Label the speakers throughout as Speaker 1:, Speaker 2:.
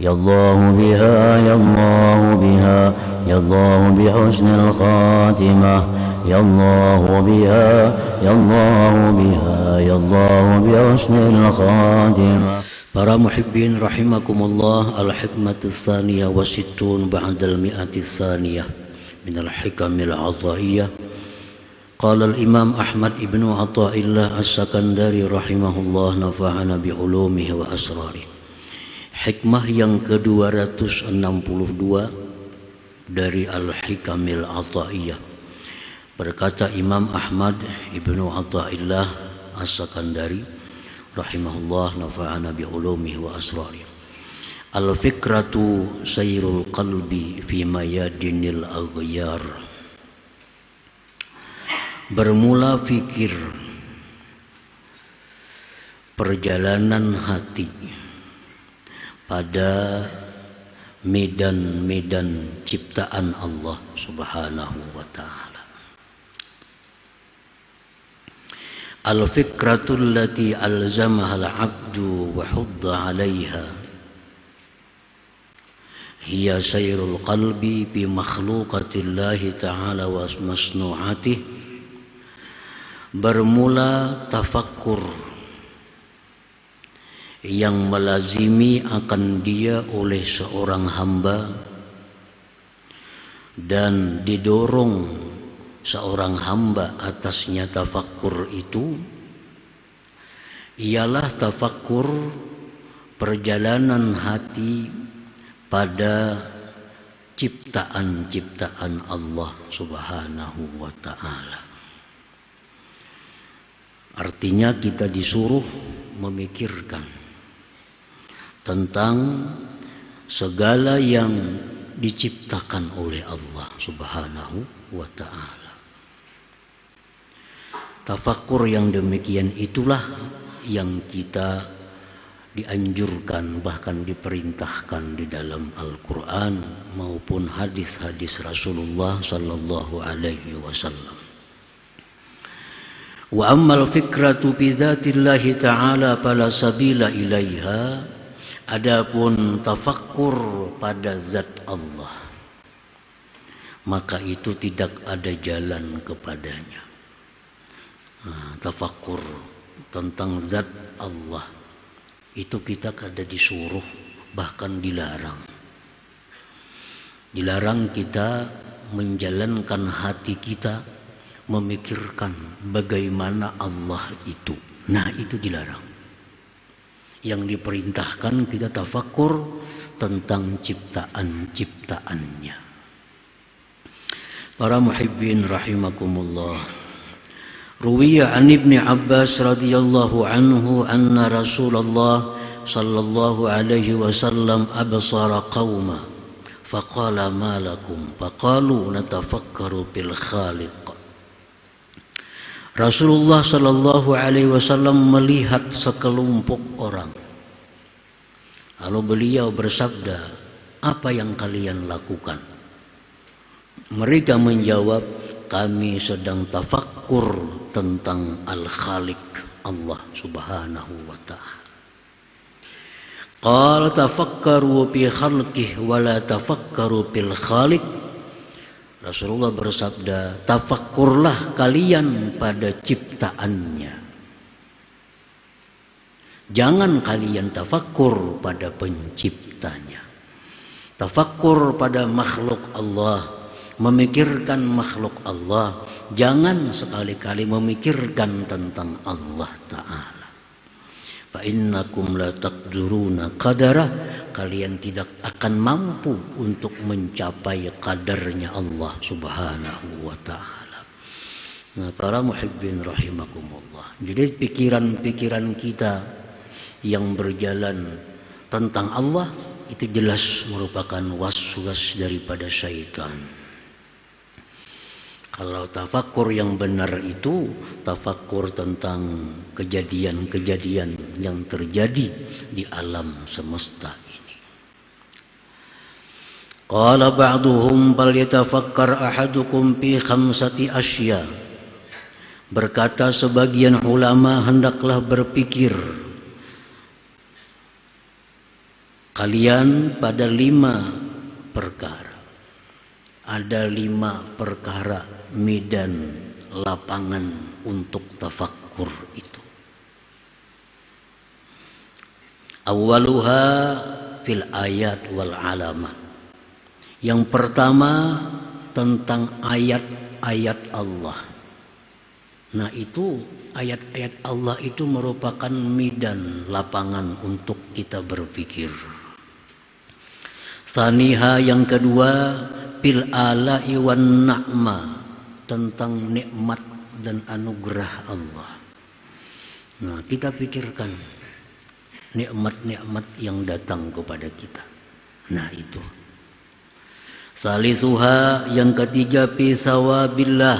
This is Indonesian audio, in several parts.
Speaker 1: يا الله بها يا الله بها يا الله بحسن الخاتمة يا الله بها يا الله بها يا الله بحسن الخاتمة. Para muhibbin rahimakumullah, al-hikmatus tsaniyah wa sittun ba'dal mi'atis tsaniyah minal hikamil 'athaiyah. Qala al-imam Ahmad ibnu Athaillah as-Sakandari rahimahullah, nafa'ana bi ulumihi wa asrari. Hikmah yang ke-262 dari al-hikamil 'athaiyah. Berkata Imam Ahmad ibnu Athaillah as-Sakandari rahimahullah, nafa'ana bi ulumihi wa asrari. Al-fikratu sayrul qalbi fi mayadinil aghyar. Bermula fikir, perjalanan hati pada medan-medan ciptaan Allah subhanahu wa ta'ala. Al-fikratul lati alzamaha al-'abdu wa hudda 'alayha hiya sayrul qalbi bi makhluqatillahi ta'ala wa masnu'atih. Bermula tafakkur yang melazimi akan dia oleh seorang hamba dan didorong seorang hamba atasnya tafakkur itu ialah tafakkur perjalanan hati pada ciptaan-ciptaan Allah subhanahu wa ta'ala. Artinya kita disuruh memikirkan tentang segala yang diciptakan oleh Allah subhanahu wa ta'ala. Tafakkur yang demikian itulah yang kita dianjurkan, bahkan diperintahkan di dalam Al-Quran maupun hadis-hadis Rasulullah sallallahu alaihi wasallam. Wa ammal fikratu bi dzatillahi ta'ala fala sabila ilaiha. Adapun tafakkur pada zat Allah, maka itu tidak ada jalan kepadanya. Tafakkur tentang zat Allah itu kita kada disuruh, bahkan dilarang. Dilarang kita menjalankan hati kita memikirkan bagaimana Allah itu. Nah, itu dilarang. Yang diperintahkan kita tafakkur tentang ciptaan-ciptaannya. Para muhibbin rahimakumullah. Ruwiya an Ibni Abbas radhiyallahu anhu anna Rasulullah sallallahu alaihi wasallam absara qauma faqala ma lakum faqalu natafakkaru bil khaliq. Rasulullah sallallahu alaihi wasallam melihat sekelompok orang. Lalu beliau bersabda, "Apa yang kalian lakukan?" Mereka menjawab, "Kami sedang tafakkur tentang Al-Khaliq, Allah subhanahu wa ta'ala." Qala tafakkaru bi khalqihi wa la tafakkaru bil khaliq. Rasulullah bersabda, tafakkurlah kalian pada ciptaannya. Jangan kalian tafakkur pada penciptanya. Tafakkur pada makhluk Allah, memikirkan makhluk Allah. Jangan sekali-kali memikirkan tentang Allah Ta'ala. Fa innakum la taqduruna qadarah. Kalian tidak akan mampu untuk mencapai kadarnya Allah subhanahu wa ta'ala. Nah, para muhibbin rahimakumullah. Jadi pikiran-pikiran kita yang berjalan tentang Allah itu jelas merupakan was-was daripada syaitan. Kalau tafakkur yang benar itu tafakkur tentang kejadian-kejadian yang terjadi di alam semesta ini. Qala ba'duhum bal yatafakkar ahadukum fi khamsati asya. Berkata sebagian ulama, hendaklah berpikir kalian pada 5 perkara. Ada 5 perkara medan lapangan untuk tafakkur itu. Awaluha fil ayat wal alamah. Yang pertama tentang ayat-ayat Allah. Nah itu ayat-ayat Allah itu merupakan medan lapangan untuk kita berpikir. Saniha yang kedua bil ala'i wan na'ma, tentang nikmat dan anugerah Allah. Nah kita pikirkan nikmat-nikmat yang datang kepada kita. Nah itu. Salisuha yang ketiga fi sawabillah,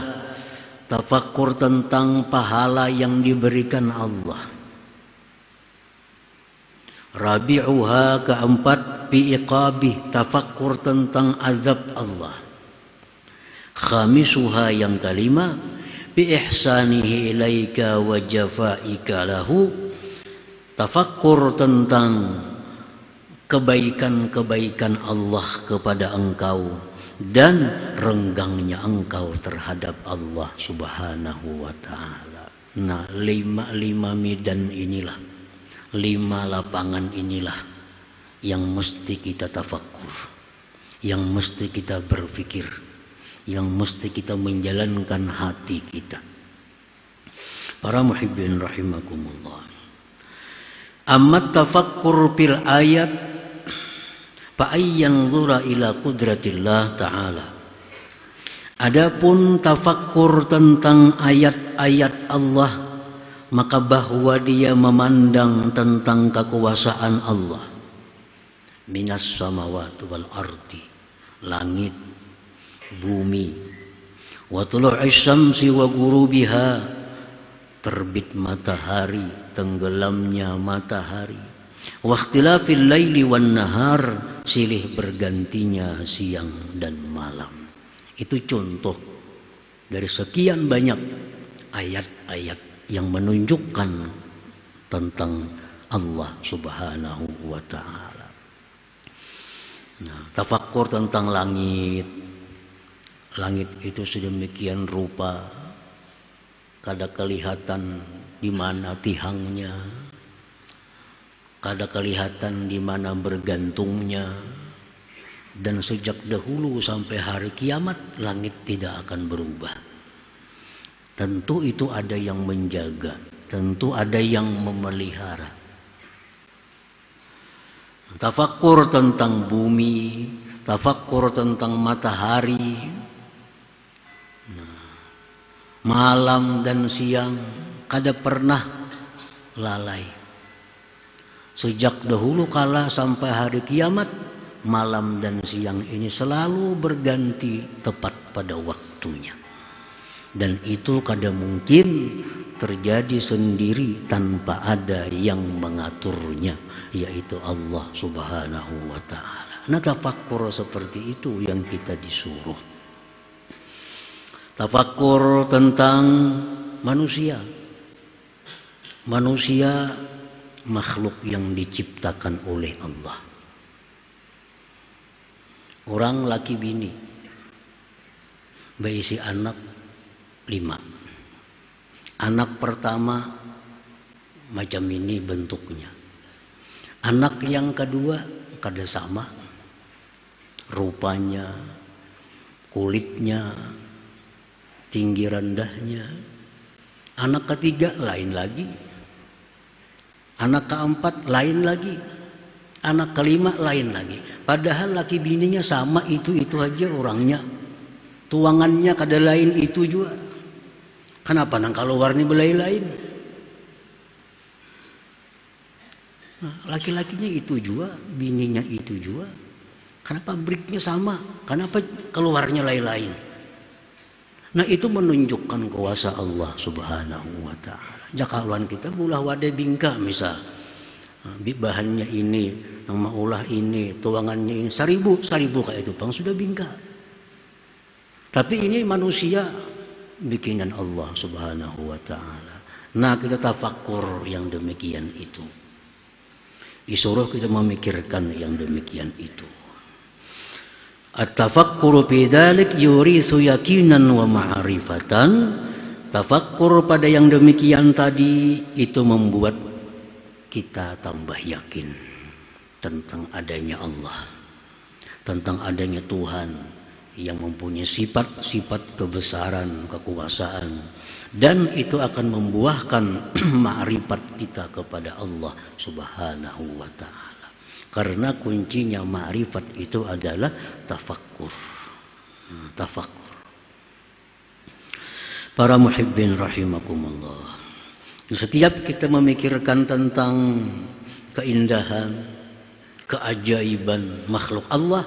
Speaker 1: tafakkur tentang pahala yang diberikan Allah. Rabi'uha keempat fi iqabih, tafakkur tentang azab Allah. Khamisuha yang kelima bi ihsanihi ilaika wa jafaika lahu, tafakkur tentang kebaikan-kebaikan Allah kepada engkau dan renggangnya engkau terhadap Allah subhanahu wa ta'ala. Nah 5 medan inilah, 5 lapangan inilah yang mesti kita tafakkur, yang mesti kita berpikir, yang mesti kita menjalankan hati kita. Para muhibbin rahimakumullah. Amma tafakkur fil ayat fa'ayyanzura ila qudratillah ta'ala. Adapun tafakkur tentang ayat-ayat Allah, maka bahwa dia memandang tentang kekuasaan Allah. Minas samawati wal ardi, langit, bumi, wa tulu'is syamsi wa ghurubiha, terbit matahari, tenggelamnya matahari, wa ikhtilafil laili wan nahar, silih bergantinya siang dan malam. Itu contoh dari sekian banyak ayat-ayat yang menunjukkan tentang Allah subhanahu wa ta'ala. Nah, tafakkur tentang langit. Langit itu sedemikian rupa, kada kelihatan di mana tihangnya, kada kelihatan di mana bergantungnya, dan sejak dahulu sampai hari kiamat langit tidak akan berubah. Tentu itu ada yang menjaga, tentu ada yang memelihara. Tafakkur tentang bumi, tafakkur tentang matahari, malam dan siang kada pernah lalai. Sejak dahulu kala sampai hari kiamat, malam dan siang ini selalu berganti tepat pada waktunya. Dan itu kada mungkin terjadi sendiri tanpa ada yang mengaturnya, yaitu Allah subhanahu wa ta'ala. Nah tafakkur seperti itu yang kita disuruh. Tafakkur tentang manusia. Manusia makhluk yang diciptakan oleh Allah. Orang laki bini berisi anak 5. Anak pertama macam ini bentuknya. Anak yang kedua kada sama rupanya, kulitnya, tinggi rendahnya. Anak ketiga lain lagi. Anak keempat lain lagi. Anak kelima lain lagi. Padahal laki bininya sama, itu aja orangnya. Tuangannya kada lain itu juga. Kenapa nang kalau warni belai lain? Nah, laki-lakinya itu juga, bininya itu juga. Kenapa breaknya sama? Kenapa keluarnya lain-lain? Nah itu menunjukkan kuasa Allah subhanahu wa ta'ala. Jakaluan kita ulah wadah bingka misal. Bahannya ini, nama ulah ini, tuangannya ini, 1000 kayak itu bang sudah bingka. Tapi ini manusia bikinan Allah subhanahu wa ta'ala. Nah kita tafakkur yang demikian itu. Disuruh kita memikirkan yang demikian itu. At-tafakkuru fi dzalik yurisu yaqinan wa ma'rifatan. Tafakkur pada yang demikian tadi itu membuat kita tambah yakin tentang adanya Allah, tentang adanya Tuhan yang mempunyai sifat-sifat kebesaran, kekuasaan, dan itu akan membuahkan ma'rifat kita kepada Allah Subhanahu wa taala. Karena kuncinya ma'rifat itu adalah tafakkur. Tafakkur. Para muhibbin rahimakumullah. Setiap kita memikirkan tentang keindahan, keajaiban makhluk Allah,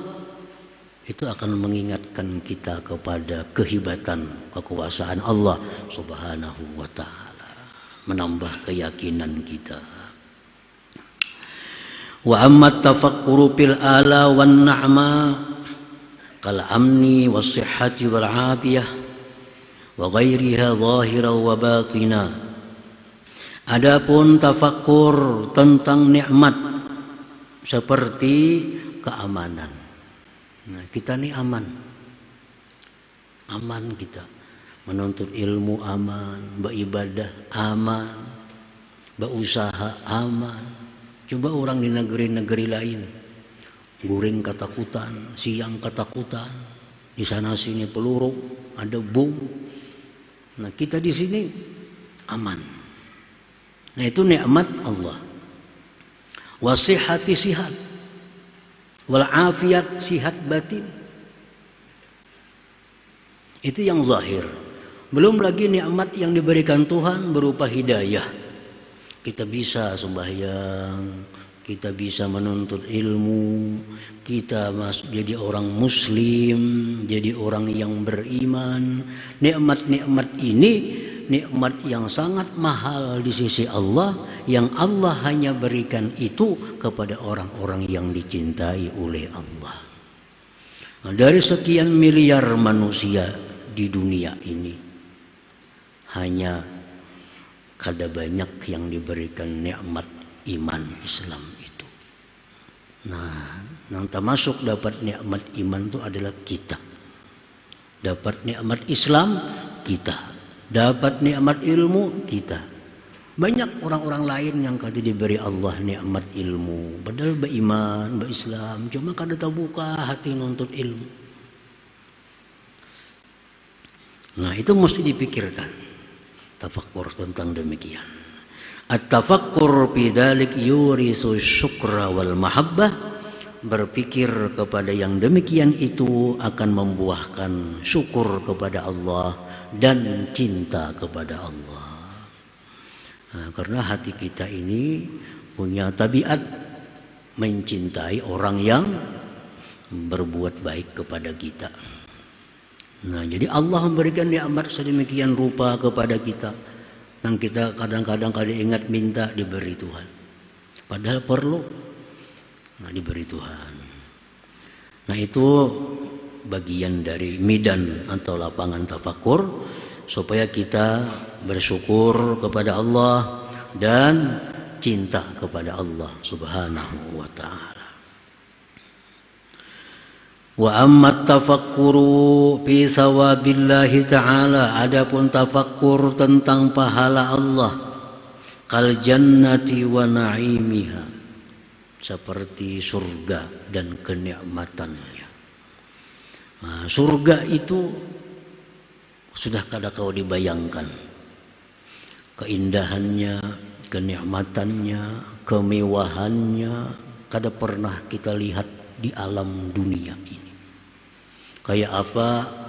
Speaker 1: itu akan mengingatkan kita kepada kehebatan kekuasaan Allah Subhanahu wa taala, menambah keyakinan kita. Wa amma tafakkuru fil ala wan na'ma kal amni was sihhati wal afiyah wa ghairiha zahira wa batina. Adapun tafakkur tentang nikmat seperti keamanan. Nah, kita ini aman. Aman kita. Menuntut ilmu aman, beribadah aman, berusaha aman. Coba orang di negeri-negeri lain, guring ketakutan, siang ketakutan, di sana sini peluru, ada bom. Nah, kita di sini aman. Nah, itu nikmat Allah. Wasihati sihat, wal afiat sihat batin. Itu yang zahir. Belum lagi nikmat yang diberikan Tuhan berupa hidayah. Kita bisa sembahyang, kita bisa menuntut ilmu, kita jadi orang muslim, jadi orang yang beriman. Nikmat-nikmat ini nikmat yang sangat mahal di sisi Allah, yang Allah hanya berikan itu kepada orang-orang yang dicintai oleh Allah. Nah, dari sekian miliar manusia di dunia ini, hanya kada banyak yang diberikan nikmat iman Islam itu. Nah, yang termasuk dapat nikmat iman itu adalah kita. Dapat nikmat Islam kita. Dapat nikmat ilmu kita. Banyak orang-orang lain yang kada diberi Allah nikmat ilmu, padahal beriman, berislam, cuma kada tahu buka hati nuntut ilmu. Nah, itu mesti dipikirkan. Tafakkur tentang demikian. At-tafakkur fi dzalik yurisu syukra wal mahabbah. Berpikir kepada yang demikian itu akan membuahkan syukur kepada Allah dan cinta kepada Allah. Nah, karena hati kita ini punya tabiat mencintai orang yang berbuat baik kepada kita. Nah, jadi Allah memberikan nikmat sedemikian rupa kepada kita, yang kita kadang-kadang kada ingat minta, diberi Tuhan. Padahal perlu, nah diberi Tuhan. Nah, itu bagian dari midan atau lapangan tafakur, supaya kita bersyukur kepada Allah dan cinta kepada Allah Subhanahu wa ta'ala. Wa amma tafakkuru fi sawabillahi ta'ala, adapun tafakkur tentang pahala Allah, kal jannati wa na'imiha, seperti surga dan kenikmatannya. Nah, surga itu sudah kada kau dibayangkan keindahannya, kenikmatannya, kemewahannya, kada pernah kita lihat di alam dunia ini. Kayak apa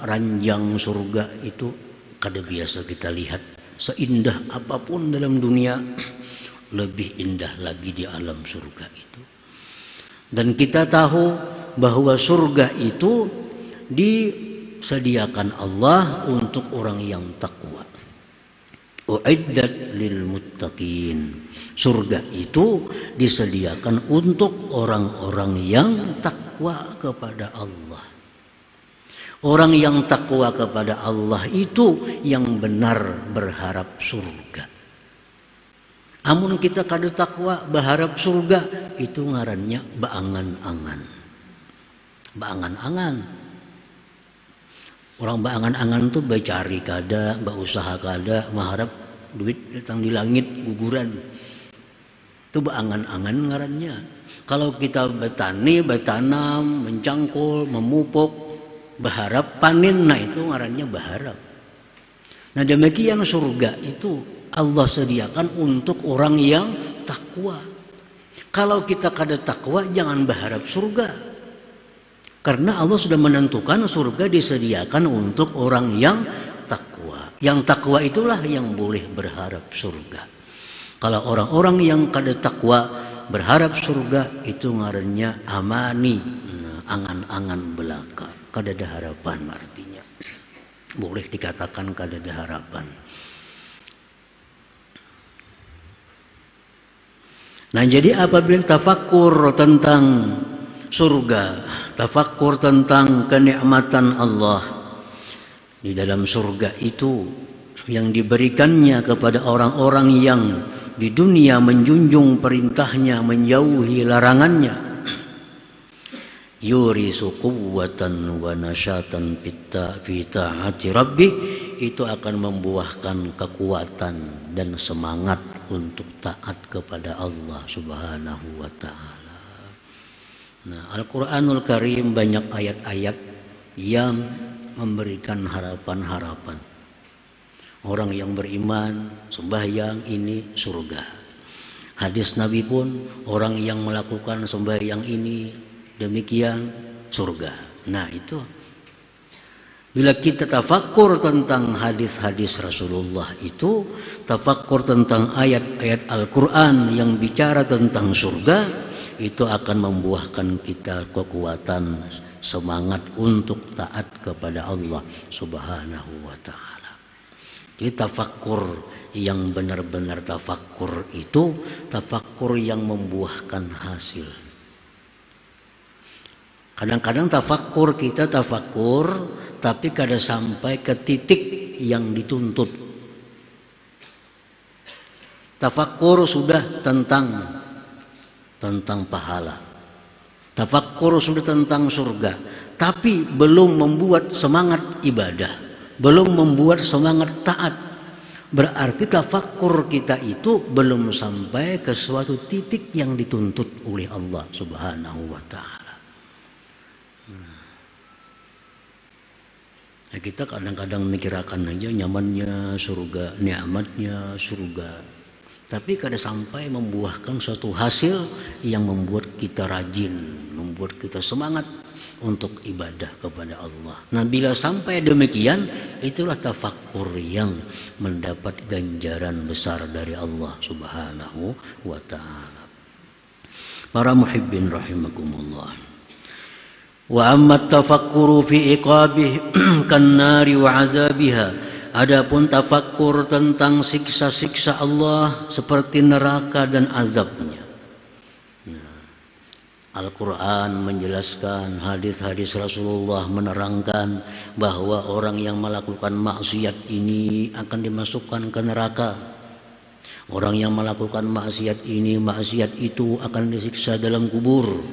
Speaker 1: ranjang surga itu kada biasa kita lihat. Seindah apapun dalam dunia, lebih indah lagi di alam surga itu. Dan kita tahu bahwa surga itu disediakan Allah untuk orang yang takwa. Uiddat lil muttaqin. Surga itu disediakan untuk orang-orang yang takwa kepada Allah. Orang yang takwa kepada Allah itu yang benar berharap surga. Amun kita kada takwa berharap surga, itu ngarannya baangan-angan. Baangan-angan. Orang baangan-angan tuh becari kada, berusaha kada, mengharap duit datang di langit guguran. Itu baangan-angan ngarannya. Kalau kita bertani, bertanam, mencangkul, memupuk, berharap panen, nah itu ngarannya berharap. Nah demikian surga itu Allah sediakan untuk orang yang takwa. Kalau kita kada takwa, jangan berharap surga. Karena Allah sudah menentukan surga disediakan untuk orang yang takwa. Yang takwa itulah yang boleh berharap surga. Kalau orang-orang yang kada takwa berharap surga, itu ngarannya amani, angan-angan belaka. Kada ada harapan artinya. Boleh dikatakan kada ada harapan. Nah jadi apabila tafakkur tentang surga, tafakkur tentang kenikmatan Allah di dalam surga itu yang diberikannya kepada orang-orang yang di dunia menjunjung perintahnya, menjauhi larangannya, yurisu quwwatan wa nasyatan fi ta'ati rabbi, itu akan membuahkan kekuatan dan semangat untuk taat kepada Allah Subhanahu wa ta'ala. Nah, Al-Quranul Karim banyak ayat-ayat yang memberikan harapan-harapan. Orang yang beriman, sembahyang ini surga. Hadis Nabi pun, orang yang melakukan sembahyang ini demikian surga. Nah itu bila kita tafakkur tentang hadis-hadis Rasulullah itu, tafakkur tentang ayat-ayat Al-Quran yang bicara tentang surga, itu akan membuahkan kita kekuatan, semangat untuk taat kepada Allah Subhanahu wa ta'ala. Jadi tafakkur yang benar-benar tafakkur itu tafakkur yang membuahkan hasil. Kadang-kadang tafakkur kita tafakkur, tapi kada sampai ke titik yang dituntut. Tafakkur sudah tentang pahala. Tafakkur sudah tentang surga, tapi belum membuat semangat ibadah, belum membuat semangat taat. Berarti tafakkur kita itu belum sampai ke suatu titik yang dituntut oleh Allah Subhanahu wa ta'ala. Nah, kita kadang-kadang mikirakan aja nyamannya surga, nikmatnya surga, tapi kada sampai membuahkan suatu hasil yang membuat kita rajin, membuat kita semangat untuk ibadah kepada Allah. Nah bila sampai demikian, itulah tafakkur yang mendapat ganjaran besar dari Allah Subhanahu wa ta'ala. Para muhibbin rahimakumullah. Wa amma tafakkuru fi iqabih kannari wa azabiha. Adapun tafakkur tentang siksa-siksa Allah seperti neraka dan azabnya. Al-Quran menjelaskan, hadis-hadis Rasulullah menerangkan bahwa orang yang melakukan maksiat ini akan dimasukkan ke neraka. Orang yang melakukan maksiat ini, maksiat itu akan disiksa dalam kubur.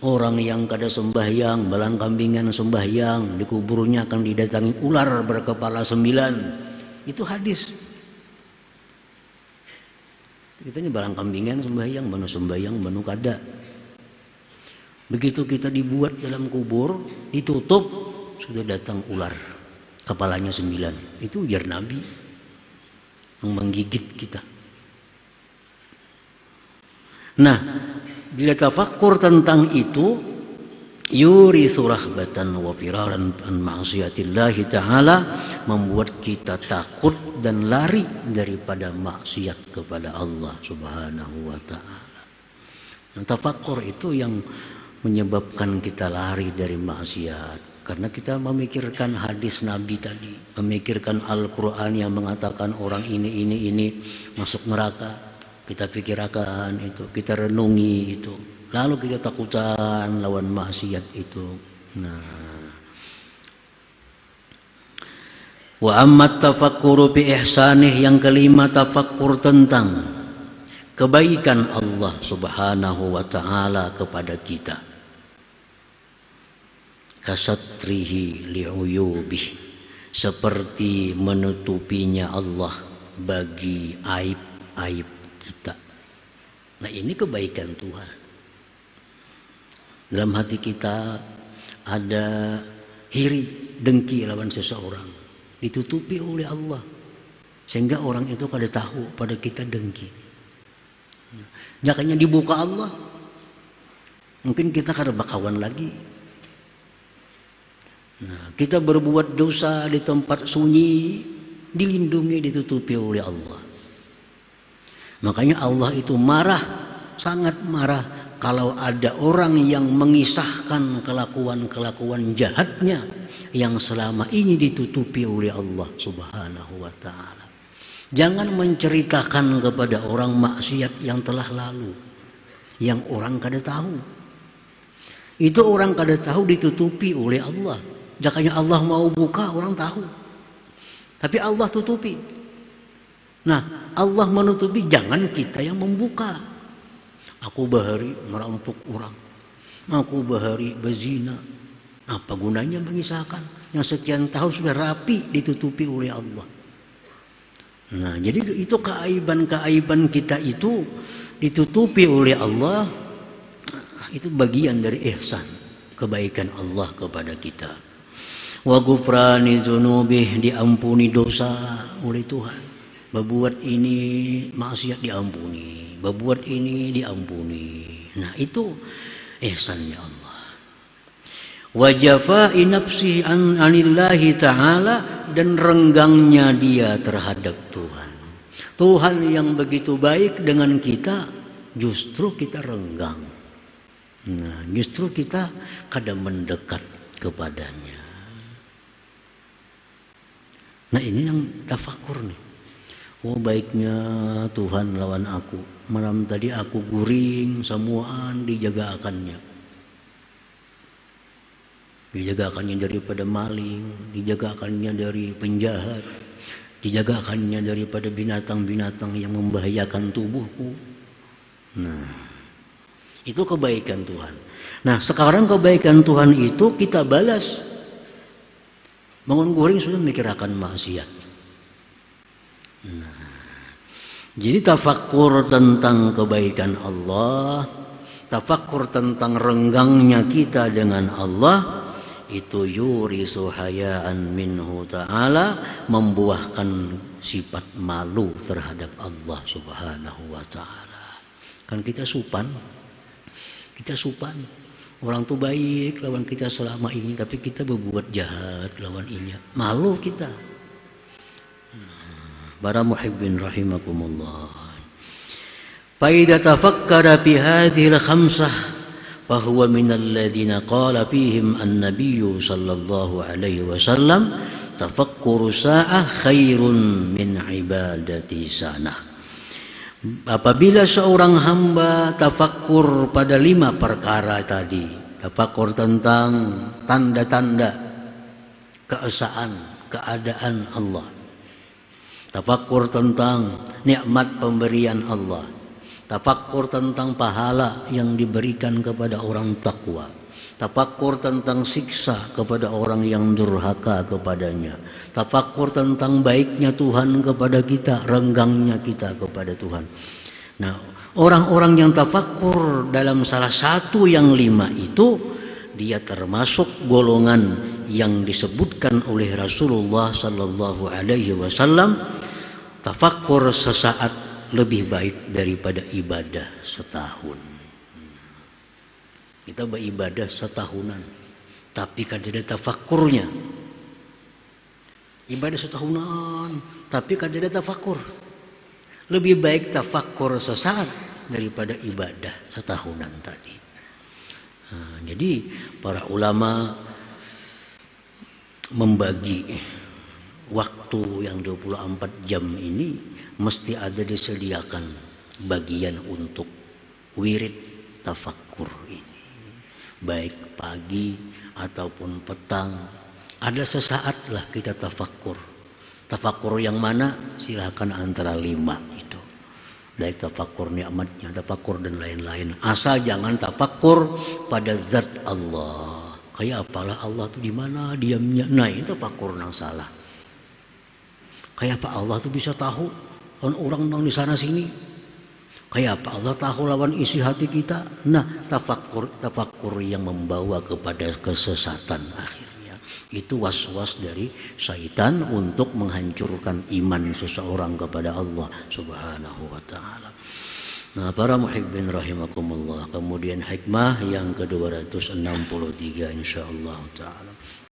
Speaker 1: Orang yang kada sembahyang, balang kambingan sembahyang, di kuburnya akan didatangi ular berkepala 9. Itu hadis. Kita ini balang kambingan sembahyang, manu kada. Begitu kita dibuat dalam kubur, ditutup, sudah datang ular, kepalanya 9. Itu ujar Nabi yang menggigit kita. Nah, bila tafakkur tentang itu, yurithu rahbatan wa firaran an ma'siyatillahi ta'ala, membuat kita takut dan lari daripada maksiat kepada Allah Subhanahu wa ta'ala. Dan tafakkur itu yang menyebabkan kita lari dari maksiat, karena kita memikirkan hadis Nabi tadi, memikirkan Al-Quran yang mengatakan orang ini masuk neraka. Kita pikirkan itu, kita renungi itu, lalu kita takutan lawan maksiat itu. Nah, wa amma tafakkuru bi ihsanih, yang kelima tafakkur tentang kebaikan Allah Subhanahu wa taala kepada kita. Kasatrihi li'uyubih, seperti menutupinya Allah bagi aib-aib kita. Nah, ini kebaikan Tuhan. Dalam hati kita ada iri, dengki lawan seseorang, ditutupi oleh Allah sehingga orang itu kada tahu pada kita dengki. Jangannya dibuka Allah, mungkin kita kada bakawan lagi. Nah, kita berbuat dosa di tempat sunyi, dilindungi, ditutupi oleh Allah. Makanya Allah itu marah, sangat marah kalau ada orang yang mengisahkan kelakuan-kelakuan jahatnya yang selama ini ditutupi oleh Allah Subhanahu wa taala. Jangan menceritakan kepada orang maksiat yang telah lalu, yang orang kada tahu. Itu orang kada tahu ditutupi oleh Allah. Jakanya Allah mau buka, orang tahu. Tapi Allah tutupi. Nah, Allah menutupi, jangan kita yang membuka. Aku bahari merampok orang. Aku bahari bezina. Apa gunanya mengisahkan? Yang sekian tahun sudah rapi ditutupi oleh Allah. Nah, jadi itu keaiban-keaiban kita itu ditutupi oleh Allah. Itu bagian dari ihsan, kebaikan Allah kepada kita. Wa ghufrani dzunubih, diampuni dosa oleh Tuhan. Berbuat ini maksiat diampuni, berbuat ini diampuni. Nah, itu ihsannya Allah. Wa jafa'i nafsi anillahi ta'ala, dan renggangnya dia terhadap Tuhan. Tuhan yang begitu baik dengan kita, justru kita renggang. Nah, justru kita kadang mendekat kepadanya. Nah, ini yang tafakur nih. Oh, baiknya Tuhan lawan aku. Malam tadi aku guring, semuaan dijaga-akannya. Dijaga-akannya daripada maling, dijaga-akannya dari penjahat, dijaga-akannya daripada binatang-binatang yang membahayakan tubuhku. Nah, itu kebaikan Tuhan. Nah, sekarang kebaikan Tuhan itu kita balas. Bangun guring sudah mikirakan maksiat. Nah, jadi tafakur tentang kebaikan Allah, tafakur tentang renggangnya kita dengan Allah, itu yurisu hayaan minhu ta'ala, membuahkan sifat malu terhadap Allah Subhanahu wa ta'ala. Kan kita supan. Orang tuh baik lawan kita selama ini, tapi kita berbuat jahat lawan inya. Malu kita. Para muhibbin rahimakumullah. Fa idza tafakkara fi hadhihi al-khamsah fa huwa min alladhina qala fihim an-nabiy sallallahu alaihi wasallam tafakkuru sa'ah khairun min ibadati sanah. Apabila seorang hamba tafakkur pada 5 perkara tadi, tafakkur tentang tanda-tanda keesaan, keadaan Allah, tafakkur tentang nikmat pemberian Allah, tafakkur tentang pahala yang diberikan kepada orang takwa, tafakkur tentang siksa kepada orang yang durhaka kepadanya, tafakkur tentang baiknya Tuhan kepada kita, renggangnya kita kepada Tuhan. Nah, orang-orang yang tafakkur dalam salah satu yang 5 itu, dia termasuk golongan yang disebutkan oleh Rasulullah sallallahu alaihi wasallam, tafakkur sesaat lebih baik daripada ibadah setahun. Kita beribadah setahunan, tapi kan tidak tafakkurnya. Ibadah setahunan, tapi kan tidak tafakkur. Lebih baik tafakkur sesaat daripada ibadah setahunan tadi. Nah, jadi para ulama membagi waktu yang 24 jam ini mesti ada disediakan bagian untuk wirid tafakkur ini. Baik pagi ataupun petang, ada sesaat lah kita tafakkur. Tafakkur yang mana? Silakan antara 5 itu. Dari tafakkur nikmatnya, tafakkur dan lain-lain. Asal jangan tafakkur pada zat Allah. Kayak apalah Allah itu di mana diamnya? Nah, itu tafakkur yang salah. Kayak apa Allah itu bisa tahu orang di sana sini? Kayak apa Allah tahu lawan isi hati kita? Nah, tafakkur yang membawa kepada kesesatan akhirnya. Itu was-was dari syaitan untuk menghancurkan iman seseorang kepada Allah Subhanahu wa taala. Nah, para muhibbin rahimakumullah. Kemudian hikmah yang ke-263 insyaallah taala.